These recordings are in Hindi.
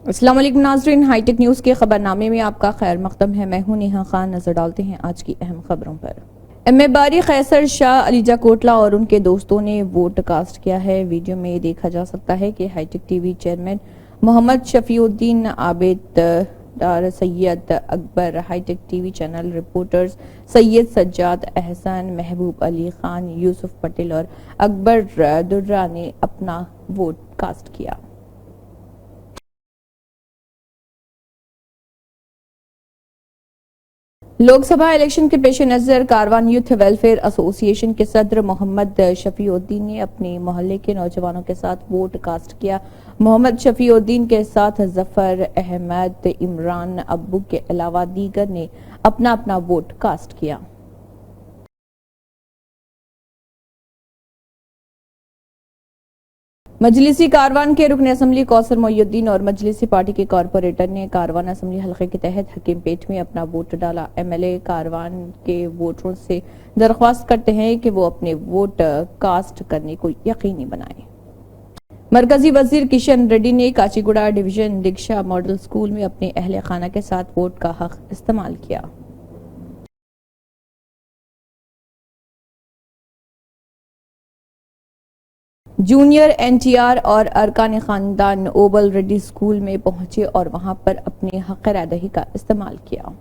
अस्सलाम वालेकुम नाज़रीन, हाईटेक न्यूज़ के खबरनामे में आपका खैर मकदम है। मैं हूं नेहा खान। नजर डालते हैं आज की अहम खबरों पर। एम.ए. बारी, कैसर शाह, अलीजा कोटला और उनके दोस्तों ने वोट कास्ट किया है। वीडियो में देखा जा सकता है कि hitech TV chairman Mohammed Shafiuddin, Abid Dar, Syed Akbar, hitech TV channel reporters Syed Sajjad, Ehsan, Mehboob Ali Khan, Yusuf Patel और अकबर दुर्रा ने अपना वोट कास्ट किया। लोकसभा इलेक्शन के पेश नजर कारवान यूथ वेलफेयर एसोसिएशन के सदर मोहम्मद शफीउद्दीन ने अपने मोहल्ले के नौजवानों के साथ वोट कास्ट किया। मोहम्मद शफीउद्दीन के साथ जफर अहमद, इमरान अब्बू के अलावा दीगर ने अपना अपना वोट कास्ट किया। मजलिसी कारवान के रुकन असम्बली कौसर मोइनुद्दीन और मजलिसी पार्टी के कॉरपोरेटर ने कारवान असम्बली हल्के के तहत हकीमपेट में अपना वोट डाला। एमएलए कारवान के वोटरों से दरख्वास्त करते हैं कि वो अपने वोट कास्ट करने को यकीनी बनाएं। मरकजी वजीर किशन रेड्डी ने काचीगुड़ा डिवीजन दीक्षा मॉडल स्कूल में अपने अहले खाना के साथ वोट का हक इस्तेमाल किया। जूनियर एनटीआर और अरकान खानदान ओबल रेड्डी स्कूल में पहुंचे और वहां पर अपने हक अदायगी का इस्तेमाल किया।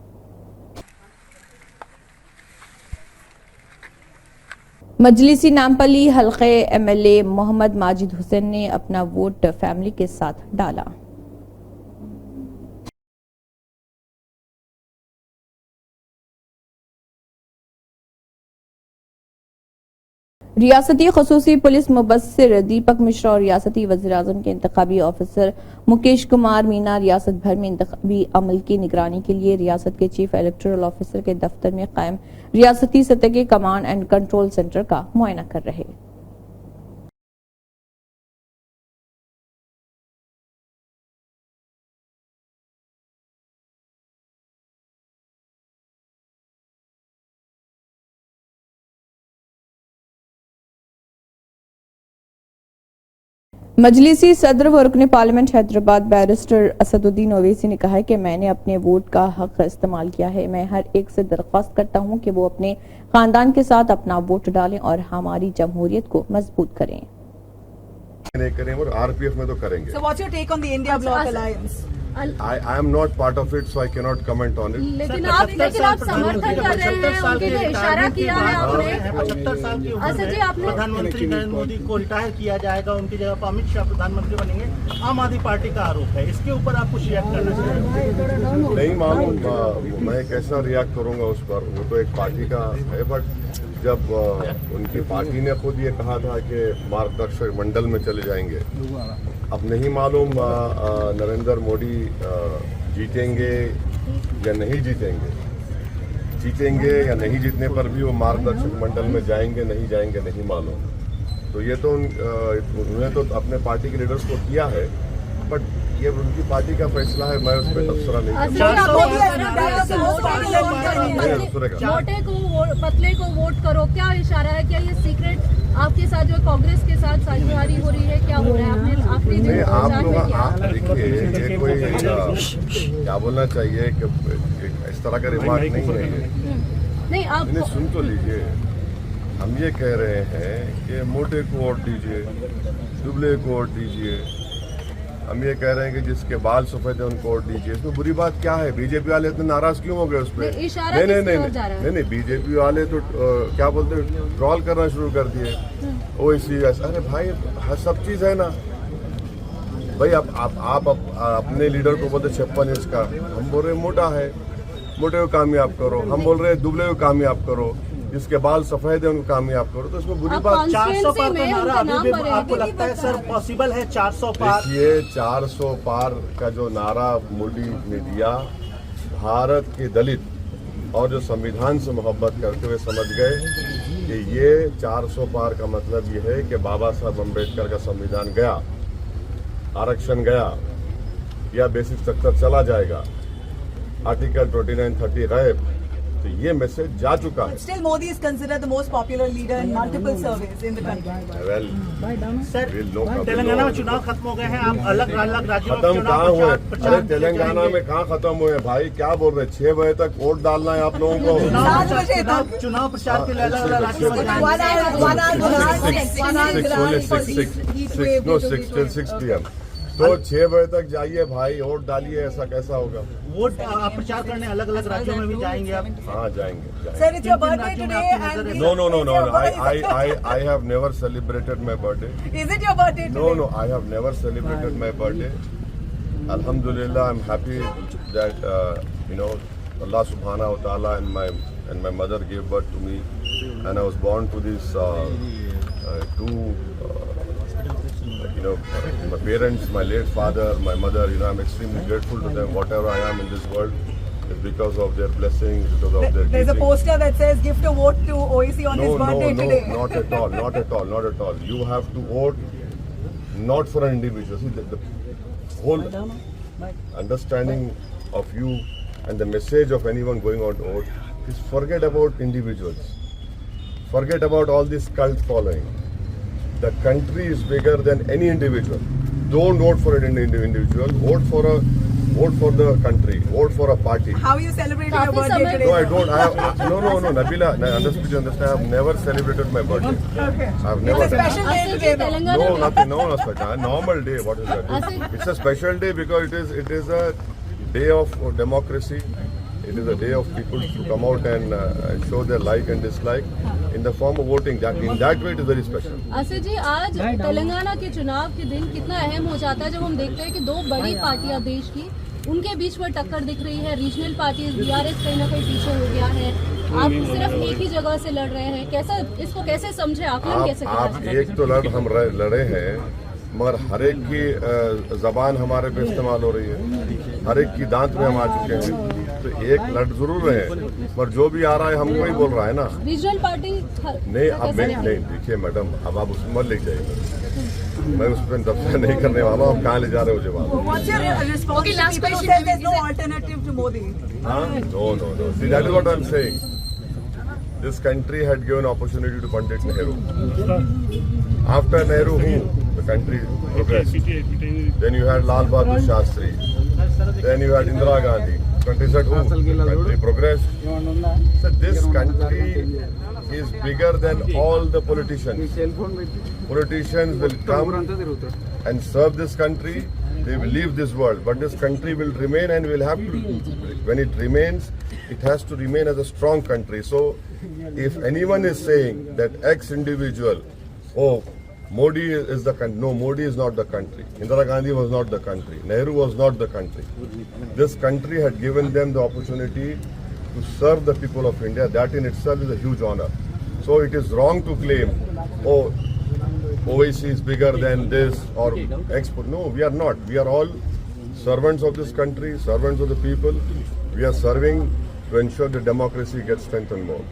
मजलिसी नामपली हल्के एमएलए मोहम्मद माजिद हुसैन ने अपना वोट फैमिली के साथ डाला। रियासती खसूसी पुलिस मुबस्सिर दीपक मिश्रा और रियासती वज़ीर-ए-आज़म के इंतखाबी ऑफिसर मुकेश कुमार मीना रियासत भर में इंतखाबी अमल की निगरानी के लिए रियासत के चीफ इलेक्टोरल ऑफिसर के दफ्तर में कायम रियासती सतह के कमांड एंड कंट्रोल सेंटर का मुआयना कर रहे। मजलिसी सदर व रुकन पार्लियामेंट हैदराबाद बैरिस्टर असदुद्दीन ओवैसी ने कहा है कि मैंने अपने वोट का हक इस्तेमाल किया है। मैं हर एक से दरख्वास्त करता हूं कि वो अपने खानदान के साथ अपना वोट डालें और हमारी जमहूरियत को मजबूत करें। नहीं करें और आरपीएफ में तो करेंगे। So what's your take on the India Bloc Alliance? I am not part of it, so I cannot comment on it. लेकिन आप समर्थन कर रहे हैं, उनके लिए इशारा किया है आपने। 75 साल की उम्र जी है। आपने प्रधानमंत्री नरेंद्र मोदी को रिटायर किया जाएगा, उनकी जगह पर अमित शाह प्रधानमंत्री बनेंगे, आम आदमी पार्टी का आरोप है। इसके ऊपर आप कुछ रिएक्ट करना चाहिए। नहीं मालूम मैं कैसा रिएक्ट करूंगा उस पर, वो तो एक पार्टी का है। बट जब उनकी पार्टी ने खुद ये कहा था कि मार्गदर्शक मंडल में चले जाएंगे, अब नहीं मालूम नरेंद्र मोदी जीतेंगे या नहीं जीतेंगे। जीतेंगे या नहीं जीतने पर भी वो मार्गदर्शक मंडल में जाएंगे नहीं जाएंगे नहीं मालूम। तो ये तो उन्होंने तो अपने पार्टी के लीडर्स को किया है, बट ये उनकी पार्टी का फैसला है, मैं उस पर तबसरा नहीं मोटे को पतले को वोट करो, क्या इशारा है? क्या ये सीक्रेट आपके साथ जो कांग्रेस के साथ साझेदारी हो रही है, क्या हो रहा है? आपने आखिरी दिन आप लोग आप देखिए, ये कोई क्या बोलना चाहिए कि इस तरह का रिमार्क नहीं है। नहीं, आप सुन तो लीजिए, हम ये कह रहे हैं कि मोटे को वोट दीजिए, दुबले को वोट दीजिए। हम ये कह रहे हैं कि जिसके बाल सफेद है उनको वोट दीजिए। इसमें बुरी बात क्या है? बीजेपी वाले इतने नाराज क्यों हो गए उस पर? नहीं, बीजेपी वाले तो क्या बोलते हैं, ट्रॉल करना शुरू कर दिए। ओवैसी अरे भाई सब चीज है ना भाई। आप अपने लीडर को बोलते 56 इंच का, हम बोल रहे मोटा है, मोटे को कामयाब करो। हम बोल रहे दुबले को कामयाब करो, जिसके बाल सफेद है उनको कामयाब करो। तो इसमें बुरी बात 400 पार का नारा अभी भी आपको लगता है सर पॉसिबल है? 400 पार, देखिए 400 पार का जो नारा मोदी ने दिया, भारत के दलित और जो संविधान से मोहब्बत करते हुए समझ गए कि ये 400 पार का मतलब ये है कि बाबा साहब अम्बेडकर का संविधान गया, आरक्षण गया या बेसिक स्ट्रक्चर चला जाएगा, आर्टिकल 29-30 गायब, तो ये मैसेज जा चुका है। Still, Modi is considered the most popular leader in multiple surveys in the country. Well sir लोग तेलंगाना में चुनाव खत्म हो गए हैं, आप अलग अलग राज्यों में खत्म चुनाव कहाँ हुए? प्रचार अरे तेलंगाना में कहाँ खत्म हुए भाई, क्या बोल रहे? 6 बजे तक वोट डालना है आप लोगों को। 7 बजे तक चुनाव प्रचार के लिए अलग अलग राज्यों में जाएंगे। 1 hour 6 PM। तो 6 बजे तक जाइए भाई, वोट डालिए, ऐसा कैसा होगा? वोट आप प्रचार करने अलग अलग राज्यों में भी जाएंगे आप? हाँ जाएंगे। Sir, it's your birthday today and No. I have never celebrated my birthday. Is it your birthday today? No. I have never celebrated my birthday. Alhamdulillah, I'm happy that Allah Subhanahu wa Taala and my mother gave birth to me, and I was born to these two. My parents, my late father, my mother. I'm extremely grateful to them. Whatever I am in this world is because of their blessings, because of their There's a teaching. poster that says "Gift a vote to OAC on his birthday today." Not at all. You have to vote not for an individual. See, the whole understanding of you and the message of anyone going on to vote is forget about individuals. Forget about all this cult following. The country is bigger than any individual. Don't vote for an individual. Vote for the country. Vote for a party. How are you celebrating your काफी birthday समय- today? No, I don't. No, Nabila. Understand. I have never celebrated my birthday. Okay. I have It's never. a special day Asad ji today. though. Telangana No, में nothing. No, Speta. Normal day. What is that? Asim- It's a special day because it is a day of democracy. It is a day of people to come out and show their like and dislike in the form of voting. In that way, it is very special. Asad जी आज तेलंगाना के चुनाव के दिन कितना अहम हो जाता है जब हम देखते हैं कि दो बड़ी पार्टियां देश की उनके बीच में टक्कर दिख रही है। रीजनल पार्टीज बीआरएस कहीं ना कहीं पीछे हो गया है, आप सिर्फ एक ही जगह से लड़ रहे हैं। कैसा इसको कैसे समझे, आकलन कैसे आप करें? एक तो हम लड़े हैं, मगर हर एक की जबान हमारे पे इस्तेमाल हो रही है, हर एक की दांत में हम आ चुके हैं। तो एक लड़ जरूर रहे हैं, पर जो भी आ रहा है हमको ही बोल रहा है ना। रीजनल पार्टी नहीं, अब मैं नहीं, देखिए मैडम, अब आप उसमें मत ले जाइए। मैं उस पर दफ्तर नहीं करने वाला हूँ। आप कहाँ ले जा रहे हो जवाब? What's your response to people who say there's no alternative to Modi? No. See, that is what I'm saying. This country had given opportunity to Pandit Nehru. After Nehru, the country progressed. Then you had Lal Bahadur Shastri. Then you had Indira Gandhi. Country said, country progressed. So this country is bigger than all the politicians. Politicians will come and serve this country. They will leave this world, but this country will remain and will have to. When it remains, it has to remain as a strong country. So, if anyone is saying that X individual, Modi is the country. No, Modi is not the country. Indira Gandhi was not the country. Nehru was not the country. This country had given them the opportunity to serve the people of India. That in itself is a huge honor. So it is wrong to claim, OAC is bigger than this or export. No, we are not. We are all servants of this country, servants of the people. We are serving to ensure the democracy gets strengthened more.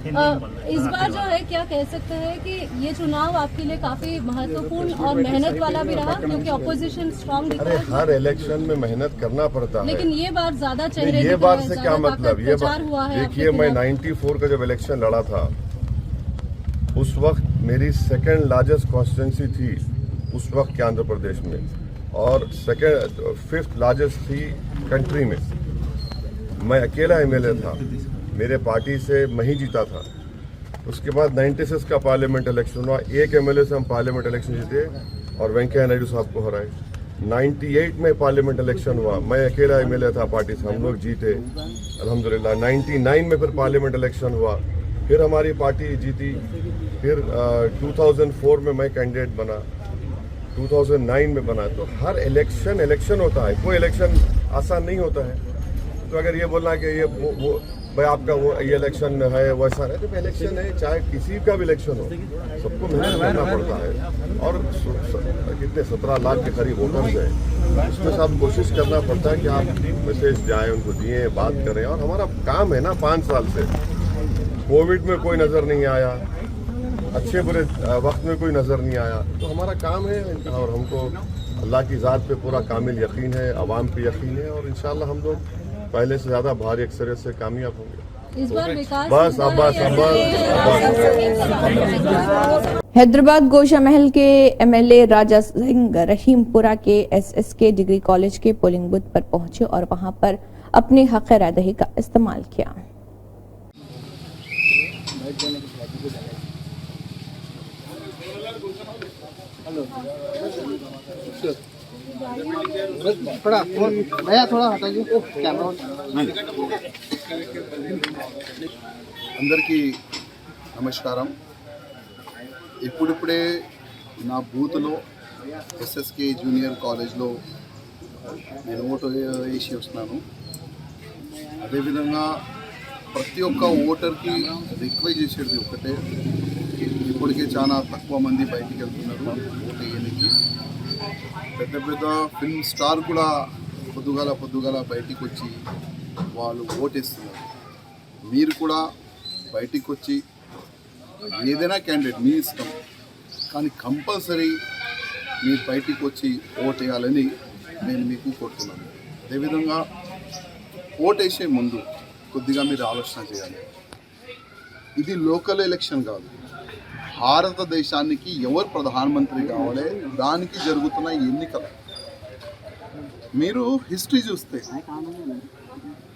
इस बार जो है क्या कह सकते हैं कि ये चुनाव आपके लिए काफी महत्वपूर्ण और मेहनत वाला भी रहा, क्योंकि ऑपोजिशन स्ट्रांग दिख अरे रहा है, हर इलेक्शन में मेहनत करना पड़ता है। लेकिन ये बार ज्यादा चेहरे ये दिख बात रहे हैं, से क्या ज्यादा मतलब? ताकत ये प्रचार हुआ है देखिए, आपके मैं खिलाफ। 94 का जब इलेक्शन लड़ा था, उस वक्त मेरी सेकंड लार्जेस्ट कॉन्स्टिट्यूंसी थी उस वक्त के आंध्र प्रदेश में, और फिफ्थ लार्जेस्ट थी कंट्री में। मैं अकेला एमएलए था, मेरे पार्टी से मैं ही जीता था। उसके बाद 96 का पार्लियामेंट इलेक्शन हुआ, एक एमएलए से हम पार्लियामेंट इलेक्शन जीते और वेंकैया नायडू साहब को हराए। 98 में पार्लियामेंट इलेक्शन हुआ, मैं अकेला एमएलए था पार्टी से, हम लोग जीते अल्हम्दुलिल्लाह। 99 में फिर पार्लियामेंट इलेक्शन हुआ, फिर हमारी पार्टी जीती। फिर 2004 में मैं कैंडिडेट बना, 2009 में बना। तो हर इलेक्शन होता है, कोई इलेक्शन आसान नहीं होता है। तो अगर ये बोलना कि ये वो भाई आपका ये इलेक्शन है वैसा है, तो इलेक्शन है, चाहे किसी का भी इलेक्शन हो, सबको मेहनत करना पड़ता है। और कितने 17 लाख के करीब वोटर्स हैं, उसमें सब कोशिश करना पड़ता है कि आप मैसेज जाए उनको दिए, बात करें। और हमारा काम है ना, 5 साल से कोविड में कोई नज़र नहीं आया, अच्छे बुरे वक्त में कोई नज़र नहीं आया। तो हमारा काम है, और हमको अल्लाह की ज़ात पे पूरा कामिल यकीन है, अवाम पे यकीन है, और इंशाल्लाह हम लोग पहले से ज़्यादा भारी अक्सरियत से कामयाब होंगे। इस बार विकास बस अब हैदराबाद गोशा महल के एमएलए राजा सिंह रहीमपुरा के एसएसके डिग्री कॉलेज के पोलिंग बूथ पर पहुंचे और वहां पर अपने हक राय दही का इस्तेमाल किया। थोड़ा फोन भैया थोड़ा हटाइए कैमरा అందరికీ నమస్కారం। ఇప్పుడిప్పుడే నా బూత్లో ఎస్ఎస్కే జూనియర్ కాలేజ్లో నేను ఓటు వేసి వస్తున్నాను। అదేవిధంగా ప్రతి ఒక్క ఓటర్కి రిక్వెస్ట్ చేసేది ఒకటే, ఇప్పటికే చాలా తక్కువ మంది బయటికి వెళ్తున్నారు ఓటు వేయడానికి। పెద్ద పెద్ద ఫిల్మ్ స్టార్ కూడా పొద్దుగాల బయటికి వచ్చి వాళ్ళు ఓటేస్తున్నారు। మీరు కూడా బయటికి వచ్చి ఏదైనా క్యాండిడేట్ మీ ఇష్టం, కానీ కంపల్సరీ మీరు బయటికి వచ్చి ఓట్ వేయాలని నేను మీకు కోరుతున్నాను। అదేవిధంగా ఓట్ వేసే ముందు కొద్దిగా మీరు ఆలోచన చేయాలి। ఇది లోకల్ ఎలక్షన్ కాదు, భారతదేశానికి ఎవరు ప్రధానమంత్రి కావాలి దానికి జరుగుతున్న ఎన్నికలు। మీరు హిస్టరీ చూస్తే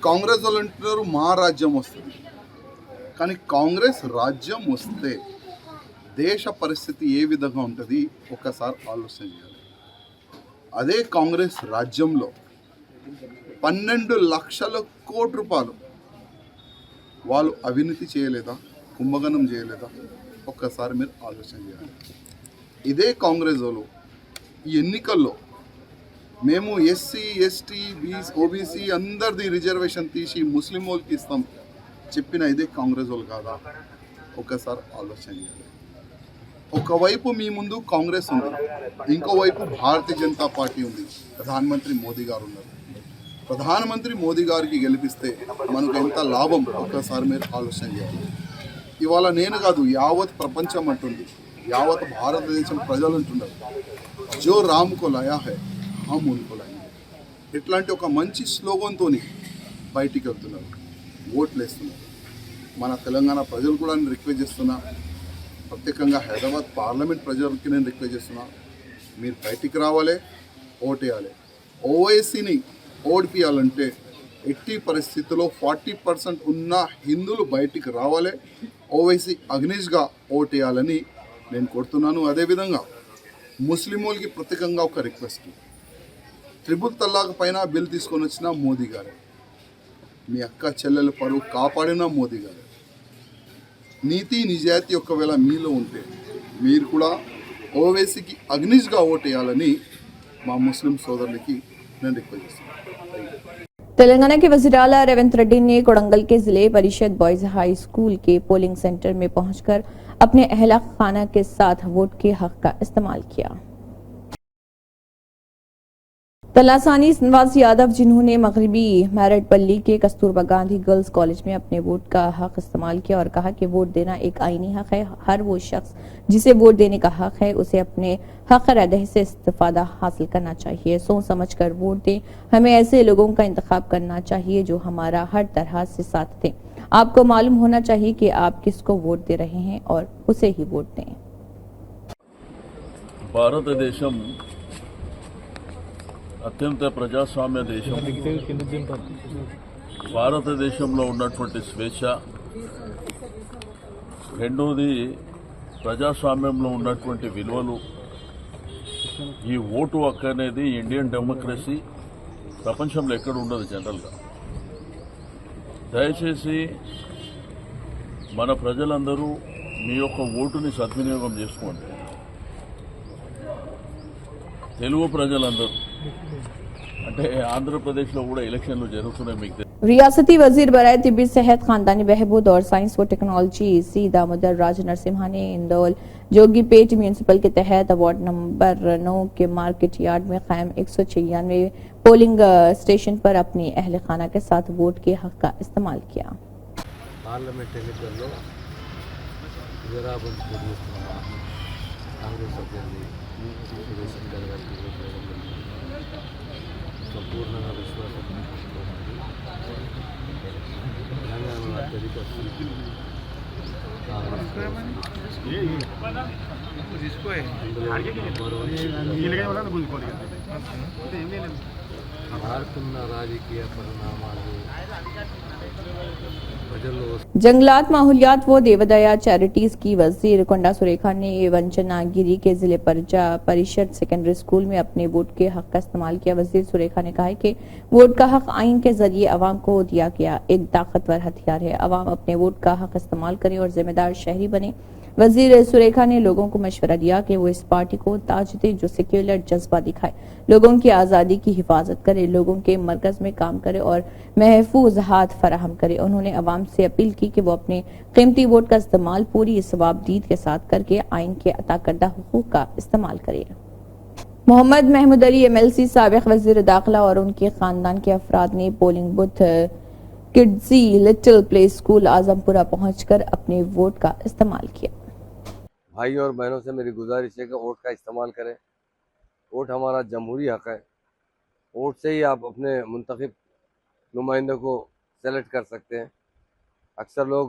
కాంగ్రెస్ వాళ్ళు అంటున్నారు మా రాజ్యం వస్తుంది, కానీ కాంగ్రెస్ రాజ్యం వస్తే దేశ పరిస్థితి ఏ విధంగా ఉంటుంది ఒక్కసారి ఆలోచన చేయాలి। అదే కాంగ్రెస్ రాజ్యంలో 12 లక్షల కోట్ల రూపాయలు వాళ్ళు అవినీతి చేయలేదా, కుంభగణం చేయలేదా ఒక్కసారి మీరు ఆలోచన చేయాలి। ఇదే కాంగ్రెస్ వాళ్ళు ఈ ఎన్నికల్లో మేము ఎస్సీ ఎస్టీ ఓబీసీ అందరిది రిజర్వేషన్ తీసి ముస్లిం వాళ్ళకి ఇస్తాం చెప్పిన ఇదే కాంగ్రెస్ వాళ్ళు కాదా ఒక్కసారి ఆలోచన చేయాలి। ఒకవైపు మీ ముందు కాంగ్రెస్ ఉంది, ఇంకోవైపు భారతీయ జనతా పార్టీ ఉంది, ప్రధానమంత్రి మోదీ గారు ఉన్నారు। ప్రధానమంత్రి మోదీ గారికి గెలిపిస్తే మనకు ఎంత లాభం ఒక్కసారి మీరు ఆలోచన చేయాలి। ఇవాళ నేను కాదు, యావత్ ప్రపంచం అంటుంది, యావత్ భారతదేశం ప్రజలు అంటున్నారు, జో రామ్ కో లాయా హై హమ్ ఉన్కో లాయేంగే। ఇట్లాంటి ఒక మంచి స్లోగన్తో బయటికి వెళ్తున్నారు, ఓట్లు వేస్తున్నారు। మన తెలంగాణ ప్రజలు కూడా నేను రిక్వెస్ట్ చేస్తున్నా, ప్రత్యేకంగా హైదరాబాద్ పార్లమెంట్ ప్రజలకి నేను రిక్వెస్ట్ చేస్తున్నా, మీరు బయటికి రావాలి, ఓటేయాలి। ఓవైసీని ఓడిపియాలంటే ఎట్టి పరిస్థితుల్లో 40% ఉన్న హిందువులు బయటికి రావాలి, ఓవైసీ అగ్నిష్గా ఓటేయాలని నేను కోరుతున్నాను। అదేవిధంగా ముస్లిం వాళ్ళకి ప్రత్యేకంగా ఒక రిక్వెస్ట్, ట్రిపుల్ తలాక్ పైన బిల్ తీసుకొని వచ్చిన మోదీ గారే, మీ అక్క చెల్లెల పరువు కాపాడిన మోదీ గారే। నీతి నిజాయితీ ఒకవేళ మీలో ఉంటే మీరు కూడా ఓవైసీకి అగ్నిష్గా ఓటేయాలని మా ముస్లిం సోదరులకి నేను రిక్వెస్ట్ చేస్తున్నాను। तेलंगाना के वज़ीर आला रेवंत रेड्डी ने कोडंगल के जिले परिषद बॉयज हाई स्कूल के पोलिंग सेंटर में पहुंचकर अपने अहला खाना के साथ वोट के हक का इस्तेमाल किया। तलासानी निवासी यादव, जिन्होंने मगरबी मैरटपल्ली के कस्तूरबा गांधी गर्ल्स कॉलेज में अपने वोट का हक इस्तेमाल किया और कहा कि वोट देना एक आईनी हक है। हर वो शख्स जिसे वोट देने का हक है उसे अपने हक राय से इस्तेफादा हासिल करना चाहिए। सोच समझ कर वोट दें। हमें ऐसे लोगों का इंतखाब करना चाहिए जो हमारा हर तरह से साथ दें। आपको मालूम होना चाहिए कि आप किसको वोट दे रहे हैं और उसे ही वोट दें। భారతదేశం అత్యంత ప్రజాస్వామ్య దేశం। భారతదేశంలో ఉన్నటువంటి స్వేచ్ఛ, రెండోది ప్రజాస్వామ్యంలో ఉన్నటువంటి విలువలు, ఈ ఓటు హక్కు అనేది ఇండియన్ డెమోక్రసీ ప్రపంచంలో ఎక్కడ ఉండదు జనరల్గా। దయచేసి మన ప్రజలందరూ మీ యొక్క ఓటుని సద్వినియోగం చేసుకోండి। తెలుగు ప్రజలందరూ అంటే ఆంధ్రప్రదేశ్లో కూడా ఎలక్షన్లు జరుగుతున్నాయి మీకు रियासती वजीर बराए तिब्बी सेहत, खानदानी बहबूद और साइंस व टेक्नोलॉजी सी दामोदर राज नरसिम्हा ने इंदौल जोगीपेट म्यूनिसिपल के तहत वार्ड नंबर 9 के मार्केट यार्ड में कायम 196 पोलिंग स्टेशन पर अपनी अहल खाना के साथ वोट के हक का इस्तेमाल किया। పార్లమెంట్ ఎన్నికల్లో విజయరాబన్ నిర్వహిస్తున్న కాంగ్రెస్ అభ్యర్థి శివశంకర్ గారికి ఓటు వేయడం సంపూర్ణంగా విశ్వాసం తెలంగాణలో అత్యధిక మారుతున్న రాజకీయ పరిణామాలు ప్రజల్లో जंगलात माहौलियात व देवदया चैरिटीज की वजीर कोंडा सुरेखा ने वंचनागिरी के जिले परिषद सेकेंडरी स्कूल में अपने वोट के हक का इस्तेमाल किया। वजीर सुरेखा ने कहा है कि वोट का हक आइन के जरिए अवाम को दिया गया एक ताकतवर हथियार है। अवाम अपने वोट का हक इस्तेमाल करे और जिम्मेदार शहरी बने। वजीर सुरेखा ने लोगों को मशवरा दिया कि वो इस पार्टी को ताज दे जो सेक्युलर जज्बा दिखाए, लोगों की आजादी की हिफाजत करे, लोगों के मरकज में काम करे और महफूज हाथ फराहम करे। उन्होंने अवाम से अपील की कि वो अपने कीमती वोट का इस्तेमाल पूरी सवाबदीद के साथ करके आइन के अता करदा हुकूक का इस्तेमाल करे। मोहम्मद महमूद अली MLC साबिक वजीर दाखिला और उनके खानदान के अफराद ने polling booth Kidzy little play school Azampura पहुंचकर अपने वोट का इस्तेमाल किया। भाई और बहनों से मेरी गुजारिश है कि वोट का इस्तेमाल करें। वोट हमारा जमहूरी हक है। वोट से ही आप अपने मुंतखब नुमाइंदों को सेलेक्ट कर सकते हैं। अक्सर लोग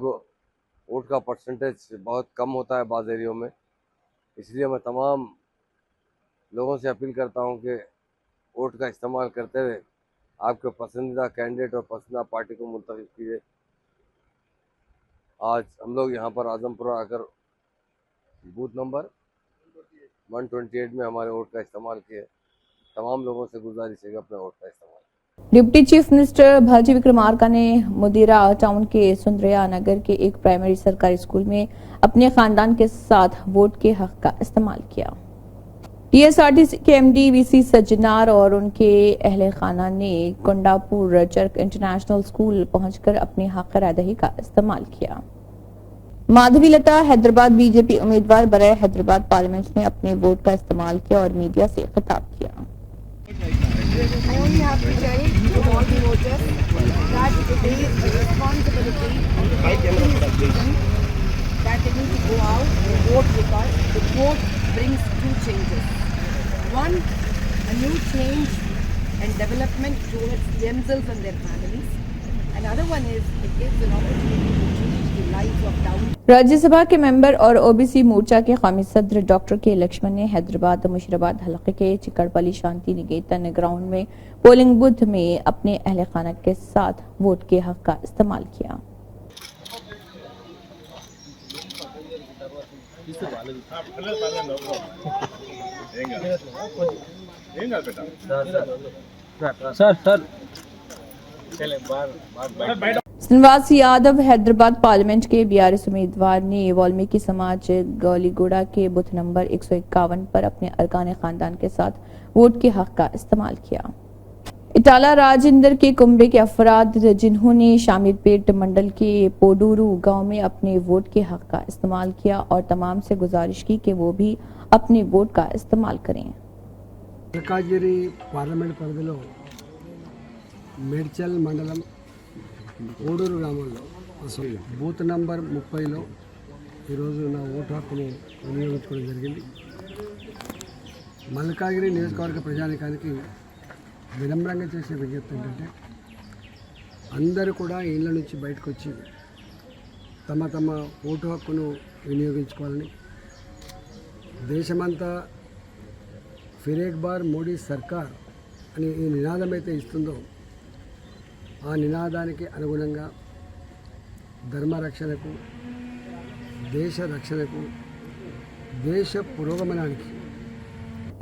वोट का परसेंटेज बहुत कम होता है बाज़ एरियों में, इसलिए मैं तमाम लोगों से अपील करता हूं कि वोट का इस्तेमाल करते हुए आपके पसंदीदा कैंडिडेट और पसंदीदा पार्टी को मुंतखब कीजिए। आज हम लोग यहाँ पर आजमपुरा आकर बूथ नंबर 128 में हमारे वोट का इस्तेमाल किए। तमाम लोगों से गुजारिश है कि अपने वोट का इस्तेमाल। डिप्टी चीफ मिनिस्टर भाजी विक्रमार्का ने मुदीरा टाउन के सुंदरिया नगर के एक प्राइमरी सरकारी स्कूल में अपने खानदान के साथ वोट के हक का इस्तेमाल किया। TSRTC के MD VC सज्जनार और उनके अहले खाना ने कोंडापुर चर्क इंटरनेशनल स्कूल पहुंचकर अपने हक रायदही का इस्तेमाल किया। माधवी लता हैदराबाद बीजेपी उम्मीदवार बराए हैदराबाद पार्लियामेंट ने अपने वोट का इस्तेमाल किया और मीडिया से खिताब किया। I only have to tell to all the voters that it is the responsibility of the politicians that they need to go out and vote, because the vote brings two changes. One, a new change and development towards themselves and their families. Another one is it gives an opportunity to change the lives of town. Rajya Sabha के मेंबर और OBC मोर्चा के कौमी सदर डॉक्टर के लक्ष्मण ने हैदराबाद मुशीराबाद हलके के चिकड़पली शांति निकेतन ग्राउंड में पोलिंग बूथ में अपने अहले खाना के साथ वोट के हक का इस्तेमाल किया। श्रीनिवास यादव हैदराबाद पार्लियामेंट के BRS उम्मीदवार ने वाल्मीकि समाज गौलीगोड़ा के बूथ नंबर 151 पर अपने अरकान खानदान के साथ वोट के हक का इस्तेमाल किया। इटाला राजेंद्र के कुंबे के अफराद जिन्होंने शामीरपेट मंडल के पोडूरू गांव में अपने वोट के हक का इस्तेमाल किया और तमाम से गुजारिश की कि वो भी अपने वोट का इस्तेमाल करें। మల్కాజిరి పార్లమెంట్ పరిధిలో మేడ్చల్ మండలం ఓడూరు గ్రామంలో అసలు బూత్ నంబర్ 30లో ఈరోజు నా ఓటు హక్కును వినియోగించుకోవడం జరిగింది। మల్కాజిరి నియోజకవర్గ ప్రజానికానికి వినమ్రంగా చేసే విజ్ఞప్తి ఏంటంటే అందరూ కూడా ఇళ్ళ నుంచి బయటకు వచ్చి తమ తమ ఓటు హక్కును వినియోగించుకోవాలని, దేశమంతా फिर एक बार మోడీ సర్కార్ అని ఈ నినాదం అయితే ఇస్తుందో ఆ నినాదానికి అనుగుణంగా ధర్మ రక్షణకు, దేశ రక్షణకు, దేశ పురోగమనానికి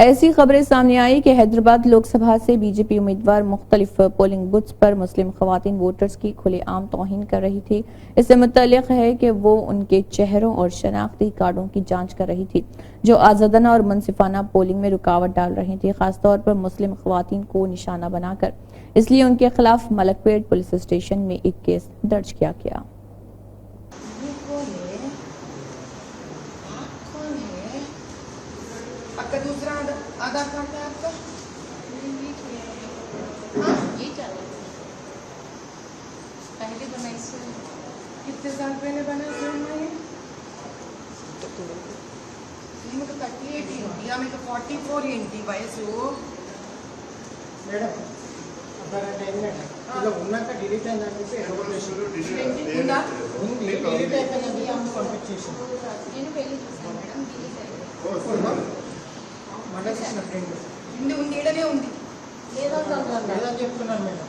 ऐसी खबरें सामने आई कि हैदराबाद लोकसभा से बीजेपी उम्मीदवार मुख्तलिफ पोलिंग बूथ्स पर मुस्लिम खवातीन वोटर्स की खुलेआम तौहीन कर रही थी। इससे मुतल्लिक है कि वो उनके चेहरों और शनाख्ती कार्डों की जांच कर रही थी जो आजादाना और मुनसिफाना पोलिंग में रुकावट डाल रही थी, खासतौर पर मुस्लिम खवातीन को निशाना बनाकर। इसलिए उनके खिलाफ मलकपेट पुलिस स्टेशन में एक केस दर्ज किया गया। आपका दूसरा आधार कार्ड है आपका? ये चल पहले बनाई से कितने साल पहले बना था ये? మీకు 38 ఇంటి ఆమెకు 44 ఇంటి వయసు మేడం ఇలా ఉన్నాక డిలీట్ అయిందని చెప్పి ఎడగొట్టేసి ఉంది డిలీట్ అయిపోయిందని పంపించేసాం మండలి చేసిన ఫ్రెండ్ ఉంది ఈడనే ఉంది లేదని చెప్తున్నాను మేడం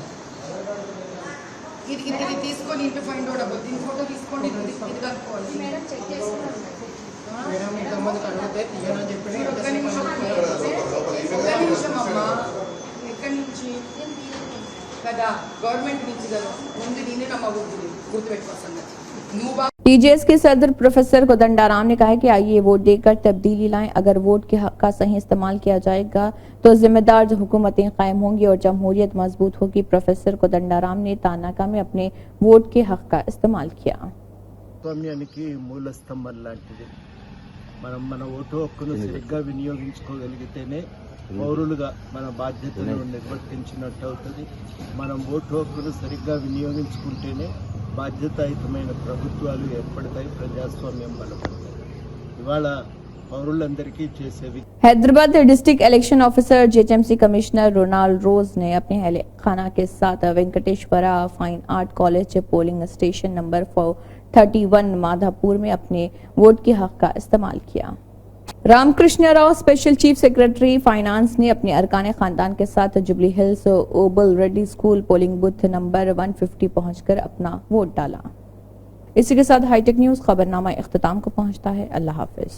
ఇది తీసుకొని ఇంటి ఫైండ్ అవుట్ అవ్వదు దీని ఫోటో తీసుకోండి ఇది కనుక్కోవాలి మేడం చెక్ చేస్తున్నాం మేడం ఇంతమందికి అడిగితే తీయనని చెప్పి ఒక్క నిమిషం అమ్మా ఎక్కడి నుంచి కదా గవర్నమెంట్ నుంచి కదా ముందు నేనే నమ్మకూడదు గుర్తుపెట్టుకోసం నువ్వు टीजेएस के सदर प्रोफेसर कोदंडाराम ने कहा है कि आइए वोट देकर तब्दीली लाएं। अगर वोट के हक का सही इस्तेमाल किया जाएगा तो जिम्मेदार हुकूमतें कायम होंगी और जमहूरियत मजबूत होगी। प्रोफेसर कोदंडाराम ने तानाका में अपने वोट के हक का इस्तेमाल किया। స్వామ్యానికి మూల స్తంభం లాంటిది మన ఓటు హక్కును సరిగ్గా వినియోగించుకోగలిగితేనే పౌరులుగా మన బాధ్యతను నిర్వర్తించినట్టు అవుతుంది. మనం ఓటు హక్కును సరిగ్గా వినియోగించుకుంటేనే బాధ్యతాయుతమైన ప్రభుత్వాలు ఏర్పడతాయి, ప్రజాస్వామ్యం బలపడతాయి. ఇవాళ పౌరులందరికీ చేసేవి. Hyderabad district election officer GHMC commissioner Ronald Rose ने अपने अहले खाना के साथ Venkateswara fine art college polling station number 31 Madhapur में अपने वोट के हक का इस्तेमाल किया। Ramakrishna Rao special chief secretary finance ने अपने अरकान खानदान के साथ Jubilee Hills Obul Reddy school polling booth number 150 पहुंचकर अपना वोट डाला। इसी के साथ हाईटेक न्यूज खबरनामा इख्तिताम को पहुंचता है। अल्लाह हाफिज।